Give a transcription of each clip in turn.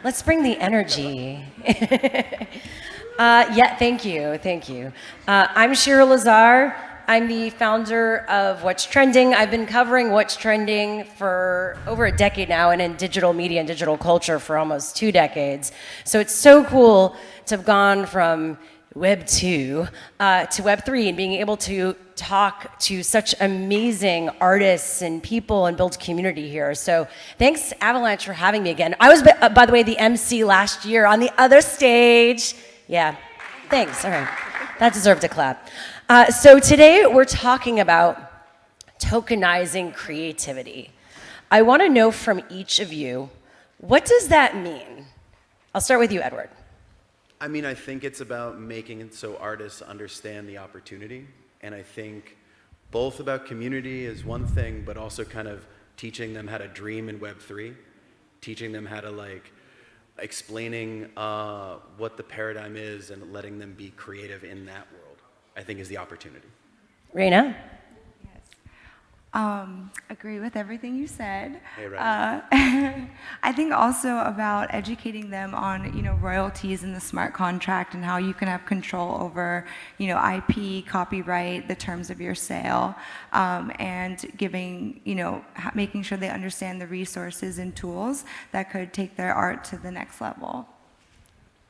Let's bring the energy. Yeah, thank you, thank you. I'm Shira Lazar. I'm the founder of What's Trending. I've been covering What's Trending for over a decade now, and in digital media and digital culture for almost 2 decades. So it's so cool to have gone from Web 2 to Web 3 and being able to talk to such amazing artists and people and build community here. So thanks, Avalanche, for having me again. I was, by the way, the MC last year on the other stage. Yeah, thanks. All right, that deserved a clap. So today we're talking about tokenizing creativity. I want to know from each of you, what does that mean? I'll start with you, Edward. I mean, I think it's about making it so artists understand the opportunity. And I think both about community is one thing, but also kind of teaching them how to dream in Web3, teaching them how to explaining what the paradigm is and letting them be creative in that world, I think is the opportunity. Raina? Agree with everything you said. Hey, Raina. I think also about educating them on, royalties in the smart contract and how you can have control over, IP, copyright, the terms of your sale, and giving, making sure they understand the resources and tools that could take their art to the next level.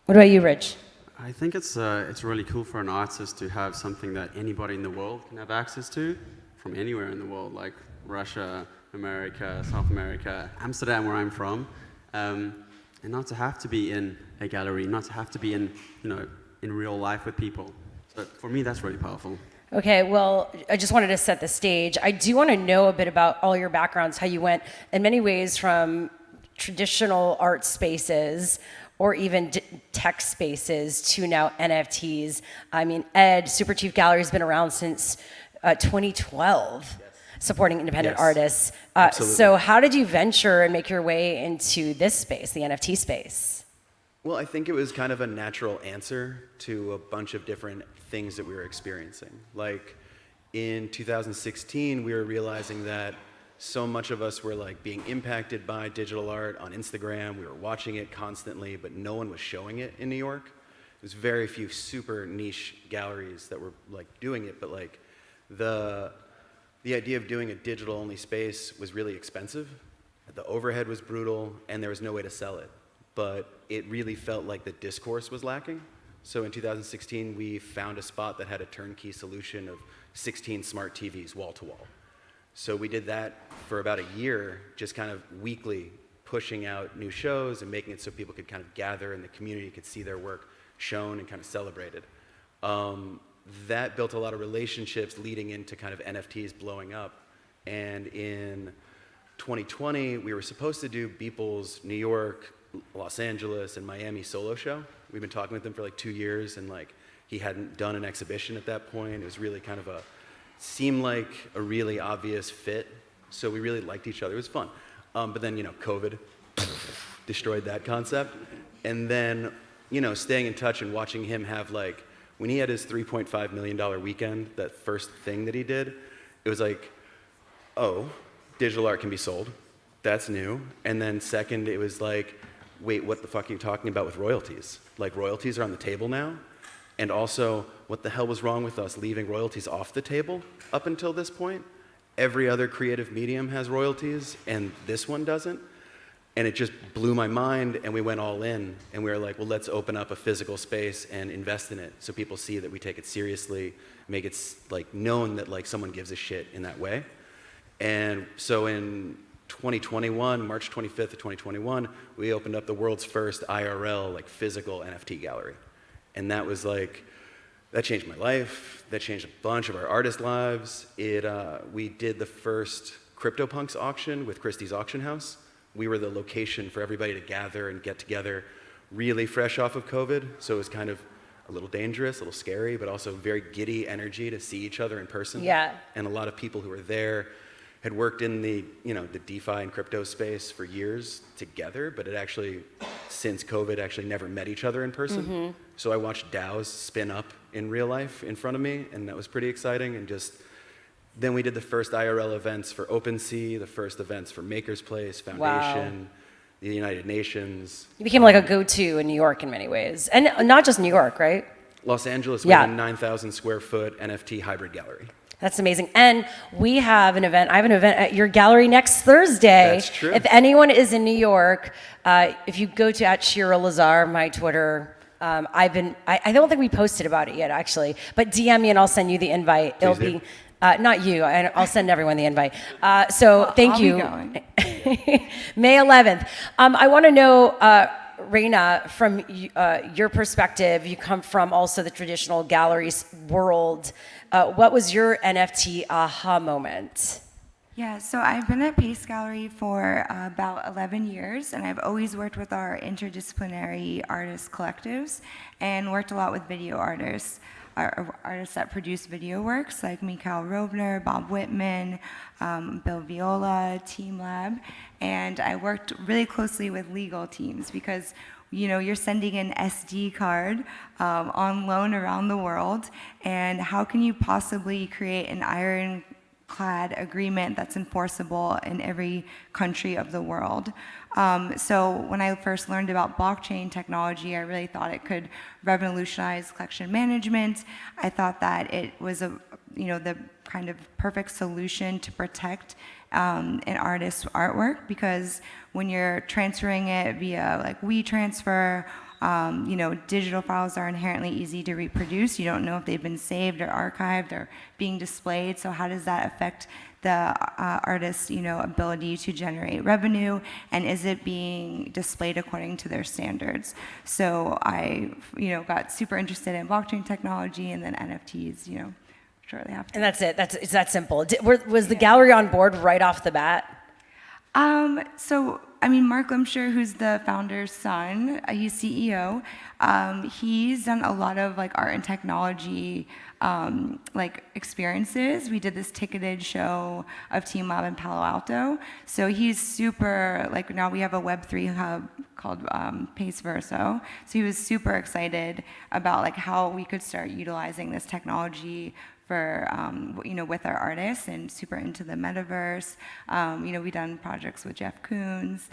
What about you, Rich? I think it's really cool for an artist to have something that anybody in the world can have access to, from anywhere in the world, like Russia, America, South America, Amsterdam, where I'm from, and not to have to be in a gallery, not to have to be in real life with people. So for me, that's really powerful. Okay, well, I just wanted to set the stage. I do want to know a bit about all your backgrounds, how you went in many ways from traditional art spaces or even tech spaces to now NFTs. I mean, Superchief Gallery has been around since 2012, supporting independent artists. So how did you venture and make your way into this space, the NFT space? Well, I think it was kind of a natural answer to a bunch of different things that we were experiencing. Like in 2016, we were realizing that so much of us were being impacted by digital art on Instagram. We were watching it constantly, but no one was showing it in New York. There's very few super niche galleries that were doing it, but the idea of doing a digital-only space was really expensive. The overhead was brutal, and there was no way to sell it. But it really felt like the discourse was lacking. So in 2016, we found a spot that had a turnkey solution of 16 smart TVs wall-to-wall. So we did that for about a year, just kind of weekly pushing out new shows and making it so people could kind of gather and the community could see their work shown and kind of celebrated. That built a lot of relationships leading into kind of NFTs blowing up. And in 2020, we were supposed to do Beeple's New York, Los Angeles, and Miami solo show. We've been talking with him for 2 years, and he hadn't done an exhibition at that point. It was really kind of seemed like a really obvious fit. So we really liked each other. It was fun. But then, COVID destroyed that concept. And then, staying in touch and watching him have when he had his $3.5 million weekend, that first thing that he did, it was oh, digital art can be sold. That's new. And then second, it was wait, what the fuck are you talking about with royalties? Royalties are on the table now? And also, what the hell was wrong with us leaving royalties off the table up until this point? Every other creative medium has royalties, and this one doesn't. And it just blew my mind, and we went all in, and we were well, let's open up a physical space and invest in it so people see that we take it seriously, make it known that someone gives a shit in that way. And so in 2021, March 25th of 2021, we opened up the world's first IRL, physical NFT gallery. And that was that changed my life, that changed a bunch of our artists' lives. We did the first CryptoPunks auction with Christie's Auction House. We were the location for everybody to gather and get together, really fresh off of COVID. So it was kind of a little dangerous, a little scary, but also very giddy energy to see each other in person. Yeah. And a lot of people who were there had worked in the DeFi and crypto space for years together, but had actually, since COVID, actually never met each other in person. Mm-hmm. So I watched DAOs spin up in real life in front of me, and that was pretty exciting. And then we did the first IRL events for OpenSea, the first events for Maker's Place, Foundation. Wow. the United Nations. You became like a go-to in New York in many ways. And not just New York, right? Los Angeles, we Yeah. have a 9,000 square foot NFT hybrid gallery. That's amazing. And we have an event. I have an event at your gallery next Thursday. That's true. If anyone is in New York, if you go to @Shira Lazar, my Twitter, I don't think we posted about it yet, actually. But DM me and I'll send you the invite. It'll Tuesday? be, not you, I'll send everyone the invite. So thank I'll you. be going. May 11th. I want to know, Raina, from your perspective, you come from also the traditional galleries world. What was your NFT aha moment? Yeah, so I've been at Pace Gallery for about 11 years, and I've always worked with our interdisciplinary artist collectives and worked a lot with video artists, artists that produce video works like Mikhail Rovner, Bob Whitman, Bill Viola, Team Lab, and I worked really closely with legal teams because you're sending an SD card on loan around the world, and how can you possibly create an ironclad agreement that's enforceable in every country of the world? So when I first learned about blockchain technology, I really thought it could revolutionize collection management. I thought that it was the kind of perfect solution to protect an artist's artwork, because when you're transferring it via like WeTransfer, digital files are inherently easy to reproduce. You don't know if they've been saved or archived or being displayed. So how does that affect the artist's ability to generate revenue, and is it being displayed according to their standards? So I got super interested in blockchain technology and then NFTs shortly after. And that's it. It's that simple. Was the gallery on board right off the bat? Mark Limshire, who's the founder's son, he's CEO. He's done a lot of like art and technology experiences. We did this ticketed show of Team Lab in Palo Alto. So he's super, now we have a Web3 hub called Pace Verso. So he was super excited about how we could start utilizing this technology for with our artists, and super into the metaverse. We've done projects with Jeff Koons,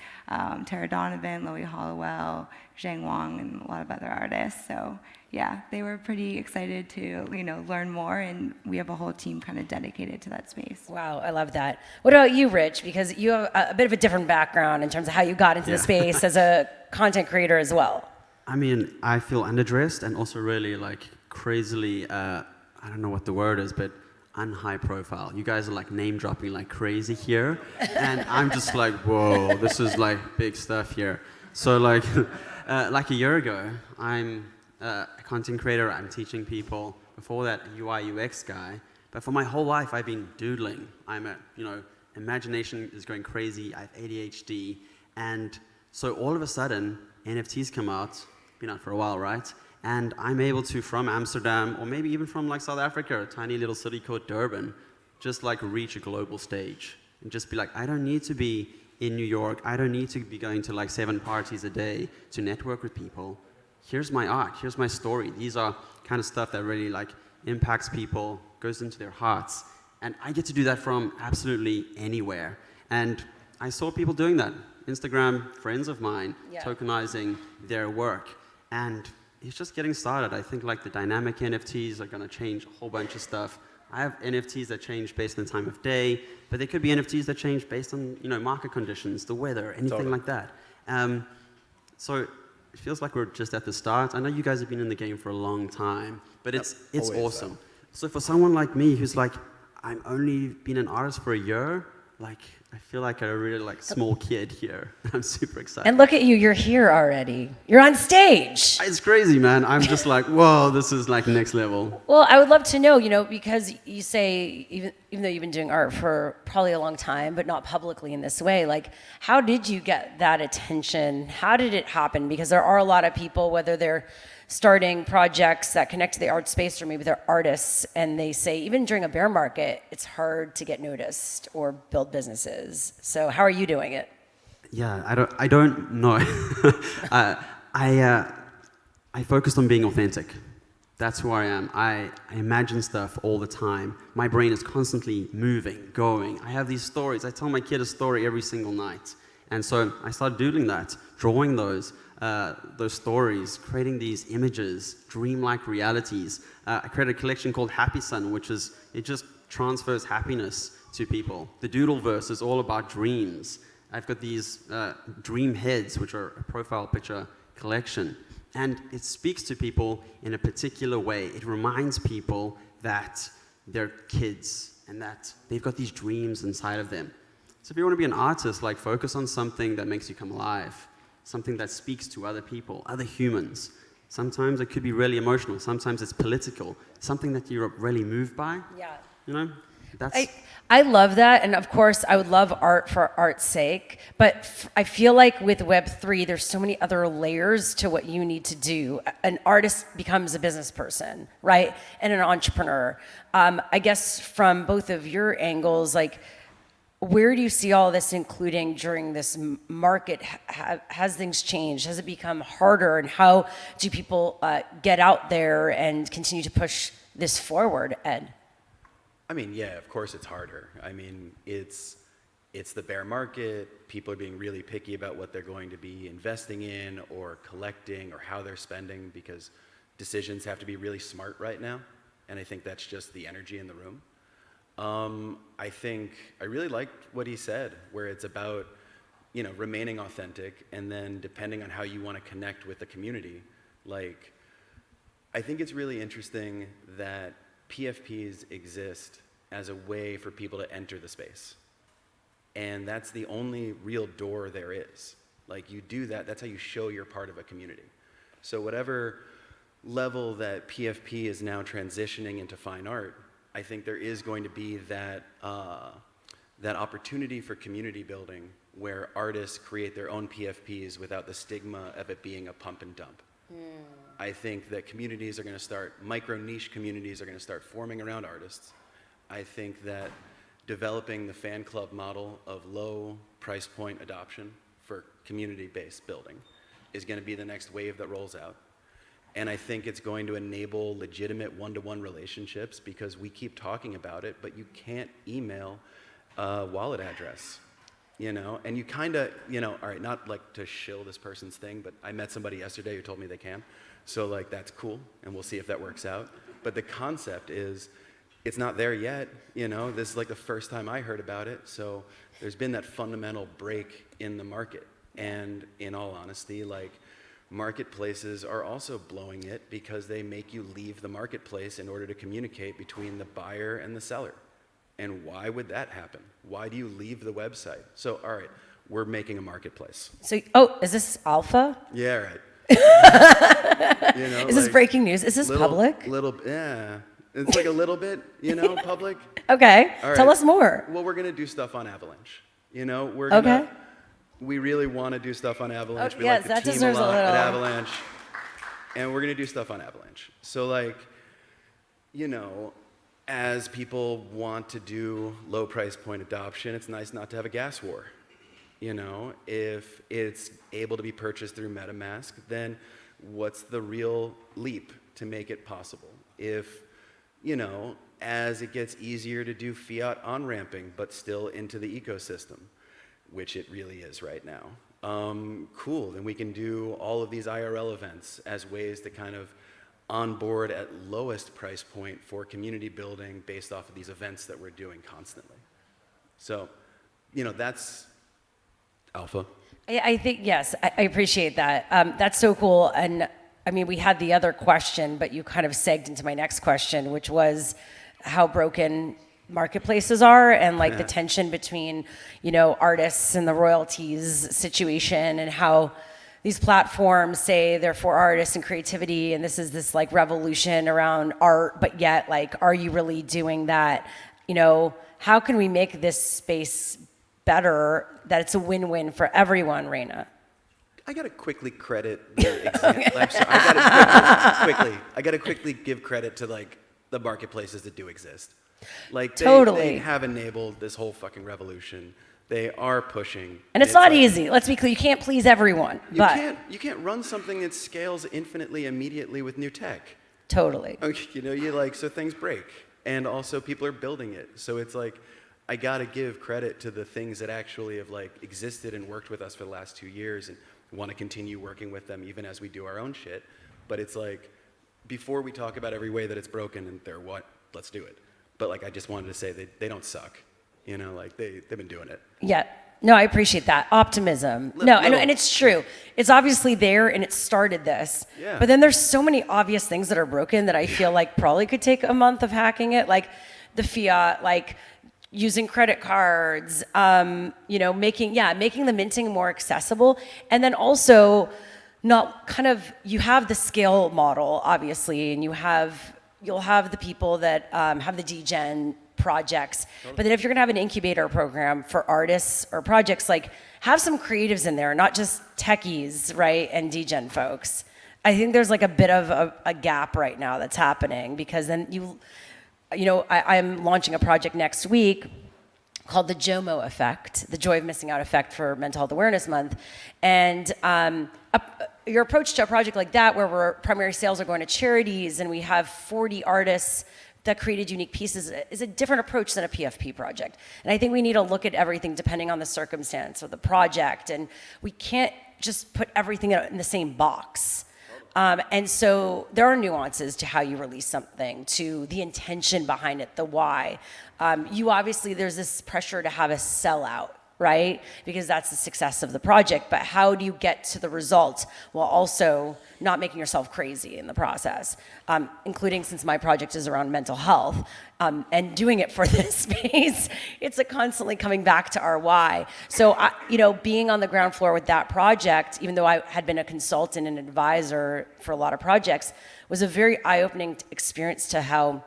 Tara Donovan, Loie Hollowell, Zhang Wang, and a lot of other artists. So yeah, they were pretty excited to learn more, and we have a whole team kind of dedicated to that space. Wow, I love that. What about you, Rich? Because you have a bit of a different background in terms of how you got into the space as a content creator as well. I mean, I feel underdressed and also really crazily, I don't know what the word is, but unhigh profile. You guys are name dropping like crazy here, and I'm just like, whoa, this is big stuff here. So a year ago, I'm a content creator. I'm teaching people. Before that, a UI UX guy. But for my whole life, I've been doodling. Imagination is going crazy. I have ADHD, and so all of a sudden, NFTs come out. Been out for a while, right? And I'm able to, from Amsterdam, or maybe even from South Africa, a tiny little city called Durban, just reach a global stage and just be I don't need to be in New York. I don't need to be going to 7 parties a day to network with people. Here's my art. Here's my story. These are kind of stuff that really impacts people, goes into their hearts. And I get to do that from absolutely anywhere. And I saw people doing that. Instagram, friends of mine, tokenizing their work. And it's just getting started. I think the dynamic NFTs are going to change a whole bunch of stuff. I have NFTs that change based on the time of day, but they could be NFTs that change based on market conditions, the weather, anything like that. So it feels like we're just at the start. I know you guys have been in the game for a long time, but it's awesome. So for someone like me who's I'm only been an artist for a year, I feel like a really small kid here. I'm super excited. And look at you, you're here already. You're on stage. It's crazy, man. I'm just whoa, this is next level. Well, I would love to know, because you say, even though you've been doing art for probably a long time, but not publicly in this way, how did you get that attention? How did it happen? Because there are a lot of people, whether they're starting projects that connect to the art space, or maybe they're artists, and they say even during a bear market, it's hard to get noticed or build businesses. So how are you doing it? Yeah, I don't know. I focused on being authentic. That's who I am. I imagine stuff all the time. My brain is constantly moving, going. I have these stories. I tell my kid a story every single night. And so I started doodling that, drawing those stories, creating these images, dreamlike realities. I created a collection called Happy Sun, it just transfers happiness to people. The Doodleverse is all about dreams. I've got these dream heads, which are a profile picture collection. And it speaks to people in a particular way. It reminds people that they're kids and that they've got these dreams inside of them. So if you want to be an artist, like, focus on something that makes you come alive, something that speaks to other people, other humans. Sometimes it could be really emotional. Sometimes it's political, something that you're really moved by. Yeah. You know, I love that, and of course, I would love art for art's sake, but I feel like with Web3, there's so many other layers to what you need to do. An artist becomes a business person, right, and an entrepreneur. I guess from both of your angles, like, where do you see all this including during this market? Has things changed? Has it become harder, and how do people get out there and continue to push this forward, Ed? I mean, yeah, of course it's harder. I mean, it's the bear market. People are being really picky about what they're going to be investing in or collecting or how they're spending, because decisions have to be really smart right now. And I think that's just the energy in the room. I really liked what he said, where it's about, remaining authentic, and then depending on how you want to connect with the community. Like, I think it's really interesting that PFPs exist as a way for people to enter the space. And that's the only real door there is. Like, you do that, that's how you show you're part of a community. So whatever level that PFP is now transitioning into fine art, I think there is going to be that opportunity for community building where artists create their own PFPs without the stigma of it being a pump and dump. I think that communities are going to start, micro niche communities are going to start forming around artists. I think that developing the fan club model of low price point adoption for community-based building is going to be the next wave that rolls out. And I think it's going to enable legitimate one-to-one relationships, because we keep talking about it, but you can't email a wallet address. And you kind of, all right, not like to shill this person's thing, but I met somebody yesterday who told me they can. So, like, that's cool, and we'll see if that works out. But the concept is, it's not there yet, This is like the first time I heard about it, so there's been that fundamental break in the market. And in all honesty, like, marketplaces are also blowing it because they make you leave the marketplace in order to communicate between the buyer and the seller. And why would that happen? Why do you leave the website? So, all right, we're making a marketplace. So, is this alpha? Yeah, right. Is this breaking news? Is this public? Yeah. It's like a little bit, public. Okay. Right. Tell us more. Well, we're going to do stuff on Avalanche. We really want to do stuff on Avalanche. We yes, like the team a lot at Avalanche. And we're going to do stuff on Avalanche. So, like, as people want to do low price point adoption, it's nice not to have a gas war. If it's able to be purchased through MetaMask, then what's the real leap to make it possible? If, as it gets easier to do fiat on-ramping, but still into the ecosystem, which it really is right now, cool, then we can do all of these IRL events as ways to kind of onboard at lowest price point for community building based off of these events that we're doing constantly. So, that's alpha. I think, yes, I appreciate that. That's so cool. And I mean, we had the other question, but you kind of segged into my next question, which was how broken marketplaces are, and like the tension between, artists and the royalties situation, and how these platforms say they're for artists and creativity, and this is this like revolution around art, but yet, like, are you really doing that? How can we make this space better, that it's a win-win for everyone, Raina? I gotta quickly credit the example. I gotta quickly give credit to, like, the marketplaces that do exist. Like, they have enabled this whole fucking revolution. They are pushing. And it's not easy. Let's be clear. You can't please everyone. You can't run something that scales infinitely immediately with new tech. Totally. So things break. And also people are building it. So it's like, I gotta give credit to the things that actually have like existed and worked with us for the last 2 years, and want to continue working with them even as we do our own shit. But it's like, before we talk about every way that it's broken and they're what, let's do it. But like, I just wanted to say they don't suck. You know, like they've been doing it. Yeah. No, I appreciate that. Optimism. No, and it's true. It's obviously there and it started this. Yeah. But then there's so many obvious things that are broken that I feel like probably could take a month of hacking it. Like the fiat, like using credit cards, you know, making the minting more accessible. And then also not kind of, you have the scale model, obviously, and you'll have the people that have the degen projects. But then if you're gonna have an incubator program for artists or projects, like have some creatives in there, not just techies, right, and degen folks. I think there's like a bit of a gap right now that's happening, because then you know, I'm launching a project next week called the JOMO effect, the Joy of Missing Out effect for Mental Health Awareness Month. And your approach to a project like that, where primary sales are going to charities and we have 40 artists that created unique pieces, is a different approach than a PFP project. And I think we need to look at everything depending on the circumstance of the project, and we can't just put everything in the same box. And so there are nuances to how you release something, to the intention behind it, the why. You obviously, there's this pressure to have a sellout, right? Because that's the success of the project. But how do you get to the result while also not making yourself crazy in the process? Including, since my project is around mental health, and doing it for this space, it's a constantly coming back to our why. So, you know, being on the ground floor with that project, even though I had been a consultant and advisor for a lot of projects, was a very eye-opening experience to how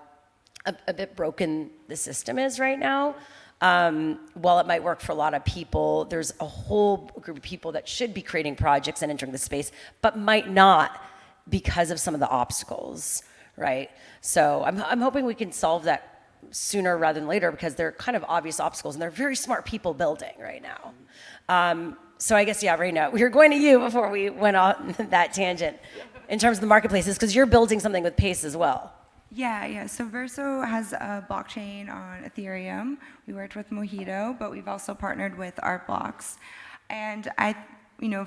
a bit broken the system is right now. While it might work for a lot of people, there's a whole group of people that should be creating projects and entering the space, but might not because of some of the obstacles, right? So I'm hoping we can solve that sooner rather than later, because they're kind of obvious obstacles and they're very smart people building right now. So I guess, yeah, Raina, we were going to you before we went on that tangent in terms of the marketplaces, because you're building something with Pace as well. Yeah. So Verso has a blockchain on Ethereum. We worked with Mojito, but we've also partnered with Artblocks. And I,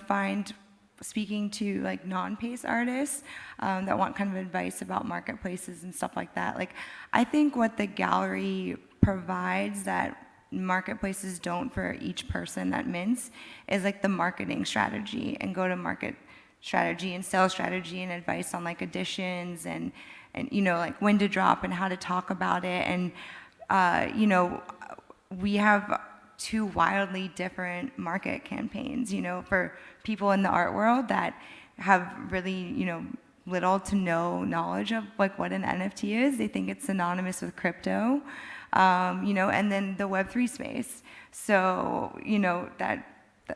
find, speaking to like non-Pace artists that want kind of advice about marketplaces and stuff like that, like I think what the gallery provides that marketplaces don't for each person that mints is like the marketing strategy and go-to-market strategy and sales strategy and advice on like editions and like when to drop and how to talk about it. And we have two wildly different market campaigns, for people in the art world that have really, little to no knowledge of like what an NFT is. They think it's synonymous with crypto, and then the Web3 space. So,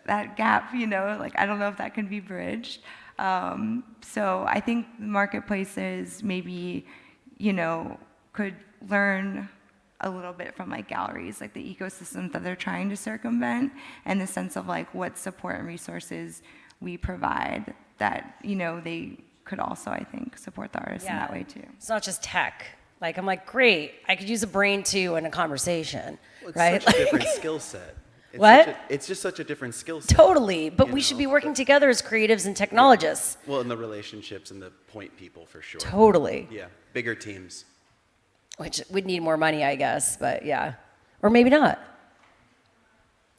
that gap, like I don't know if that can be bridged. So I think marketplaces maybe, could learn a little bit from like galleries, like the ecosystems that they're trying to circumvent, and the sense of like what support and resources we provide that, they could also, I think, support the artists in that way too. It's not just tech. Like, I'm like, great, I could use a brain too in a conversation, well, it's right? Such a different skill set. It's just such a different skill set. Totally, but we should be working together as creatives and technologists. Well, in the relationships and the point people, for sure. Totally. Yeah, bigger teams. Which would need more money, I guess, but yeah. Or maybe not.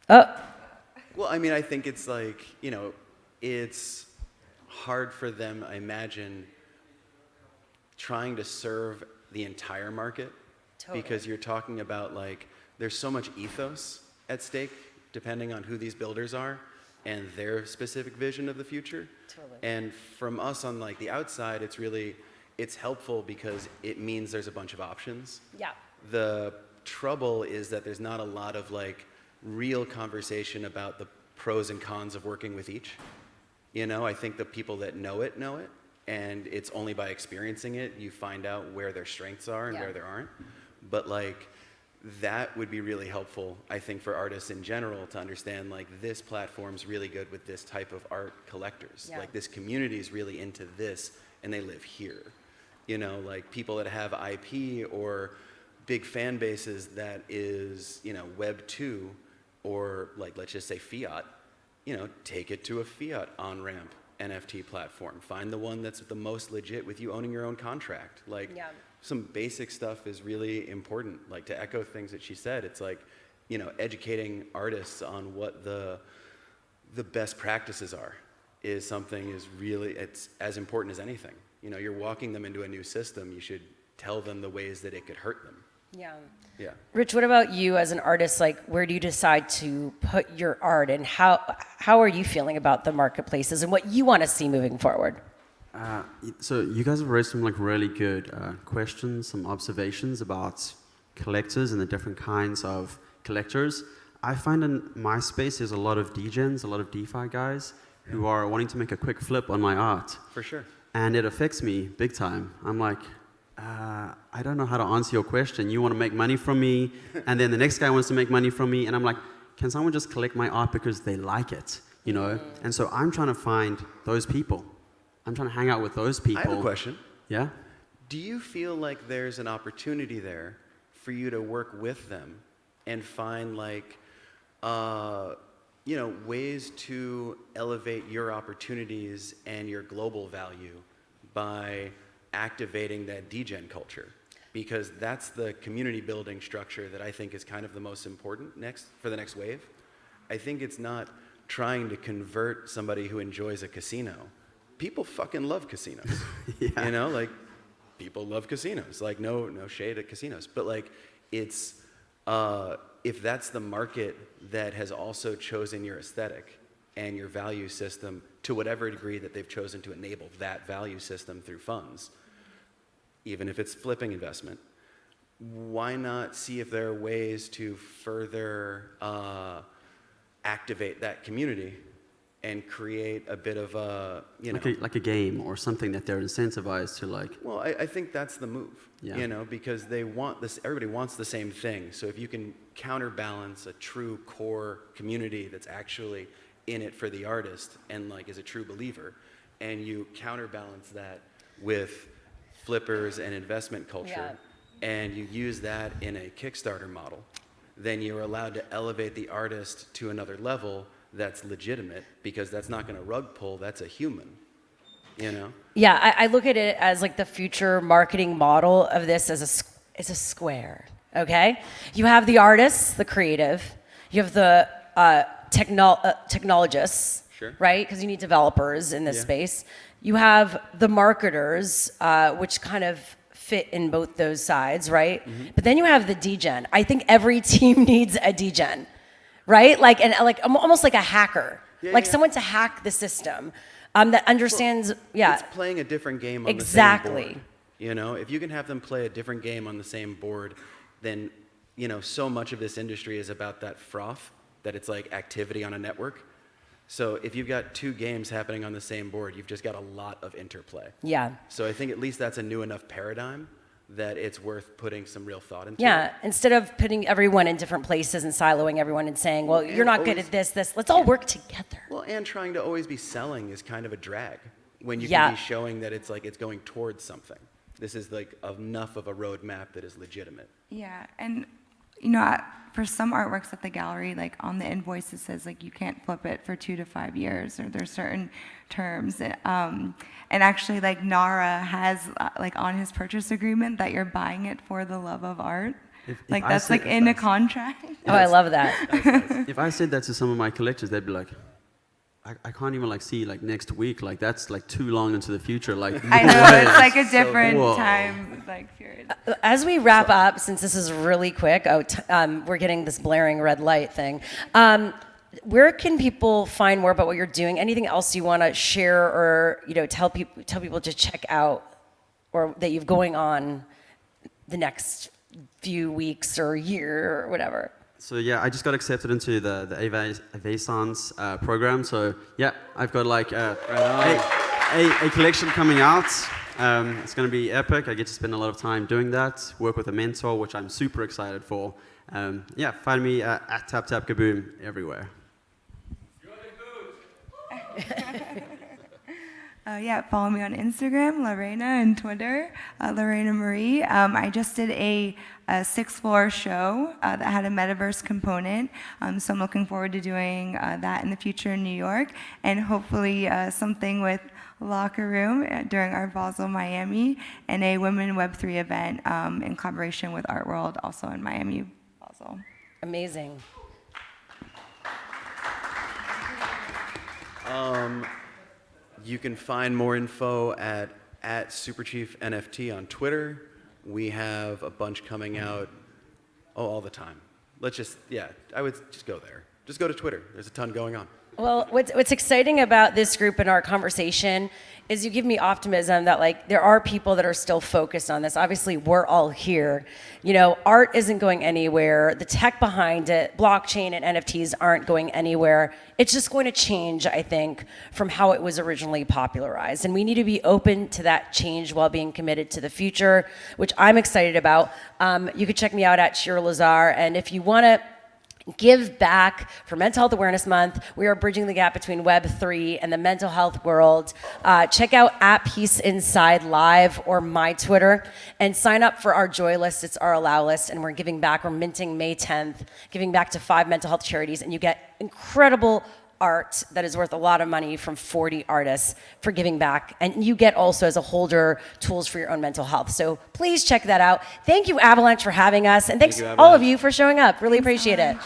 Oh. Well, I mean, I think it's like, it's hard for them, I imagine, trying to serve the entire market. Totally. Because you're talking about like, there's so much ethos at stake, depending on who these builders are and their specific vision of the future. Totally. And from us on like the outside, it's helpful because it means there's a bunch of options. Yeah. The trouble is that there's not a lot of like real conversation about the pros and cons of working with each. I think the people that know it, and it's only by experiencing it you find out where their strengths are and where there aren't. But like, that would be really helpful, I think, for artists in general to understand like this platform's really good with this type of art collectors. Yeah. Like this community is really into this and they live here. Like people that have IP or big fan bases that is, Web 2 or like, let's just say fiat, take it to a fiat on-ramp NFT platform. Find the one that's the most legit with you owning your own contract. Like some basic stuff is really important. Like to echo things that she said, it's like, educating artists on what the best practices are is something it's as important as anything. You're walking them into a new system, you should tell them the ways that it could hurt them. Yeah. Rich, what about you as an artist? Like, where do you decide to put your art, and how are you feeling about the marketplaces and what you want to see moving forward? So you guys have raised some like really good questions, some observations about collectors and the different kinds of collectors. I find in my space there's a lot of degens, a lot of DeFi guys who are wanting to make a quick flip on my art. For sure. And it affects me big time. I'm like, I don't know how to answer your question. You want to make money from me, and then the next guy wants to make money from me, and I'm like, can someone just collect my art because they like it, And so I'm trying to find those people. I'm trying to hang out with those people. I have a question. Yeah? Do you feel like there's an opportunity there for you to work with them and find like, ways to elevate your opportunities and your global value by activating that degen culture? Because that's the community building structure that I think is kind of the most important for the next wave. I think it's not trying to convert somebody who enjoys a casino. People fucking love casinos. Like people love casinos. Like no shade at casinos, but like it's if that's the market that has also chosen your aesthetic and your value system to whatever degree that they've chosen to enable that value system through funds, even if it's flipping investment, why not see if there are ways to further activate that community and create a bit of a, like a game or something that they're incentivized to like. Well, I think that's the move, because they want this, everybody wants the same thing. So if you can counterbalance a true core community that's actually in it for the artist and like is a true believer, and you counterbalance that with flippers and investment culture, and you use that in a Kickstarter model, then you're allowed to elevate the artist to another level that's legitimate, because that's not going to rug pull, that's a human, Yeah, I look at it as like the future marketing model of this as a square, okay? You have the artists, the creative, you have the technologists, Sure. right? Because you need developers in this space. You have the marketers, which kind of fit in both those sides, right? Mm-hmm. But then you have the degen. I think every team needs a degen, right? Like almost like a hacker, someone to hack the system that understands. It's playing a different game on the same board. If you can have them play a different game on the same board, then so much of this industry is about that froth, that it's like activity on a network. So if you've got two games happening on the same board, you've just got a lot of interplay. Yeah. So I think at least that's a new enough paradigm that it's worth putting some real thought into. Yeah, instead of putting everyone in different places and siloing everyone and saying, well, you're not good at this, let's all work together. Well, and trying to always be selling is kind of a drag when you can be showing that it's like it's going towards something. This is like enough of a roadmap that is legitimate. Yeah, and for some artworks at the gallery, like on the invoice it says like you can't flip it for 2 to 5 years, or there's certain terms. And actually, like Nara has like on his purchase agreement that you're buying it for the love of art. If that's like in a contract. Oh, I love that. If I said that to some of my collectors, they'd be like, I can't even like see like next week. Like that's like too long into the future. Like I know it's like a different time like period. As we wrap up, since this is really quick, we're getting this blaring red light thing. Where can people find more about what you're doing? Anything else you want to share, or tell people to check out, or that you've going on the next few weeks or year or whatever? So yeah, I just got accepted into the Avalanche program. So yeah, I've got like a collection coming out. It's going to be epic. I get to spend a lot of time doing that, work with a mentor, which I'm super excited for. Find me at TapTapKaboom everywhere. Yeah, follow me on Instagram, Lorena, and Twitter, Lorena Marie. I just did a sixth floor show that had a metaverse component, so I'm looking forward to doing that in the future in New York, and hopefully something with Locker Room during Art Basel Miami, and a Women Web3 event in collaboration with Art World, also in Miami, Basel. Amazing. You can find more info at Superchief NFT on Twitter. We have a bunch coming out all the time. I would just go there. Just go to Twitter. There's a ton going on. Well, what's exciting about this group and our conversation is you give me optimism that like there are people that are still focused on this. Obviously, we're all here. You know, art isn't going anywhere. The tech behind it, blockchain and NFTs aren't going anywhere. It's just going to change, I think, from how it was originally popularized. And we need to be open to that change while being committed to the future, which I'm excited about. You can check me out at Shira Lazar. And if you want to give back for Mental Health Awareness Month, we are bridging the gap between Web3 and the mental health world. Check out @PeaceInside Live or my Twitter and sign up for our Joy List. It's our Allow List, and we're giving back. We're minting May 10th, giving back to 5 mental health charities, and you get incredible art that is worth a lot of money from 40 artists for giving back. And you get also, as a holder, tools for your own mental health. So please check that out. Thank you, Avalanche, for having us. And thanks Thank you, all of Avalanche. you for showing up. Really appreciate it.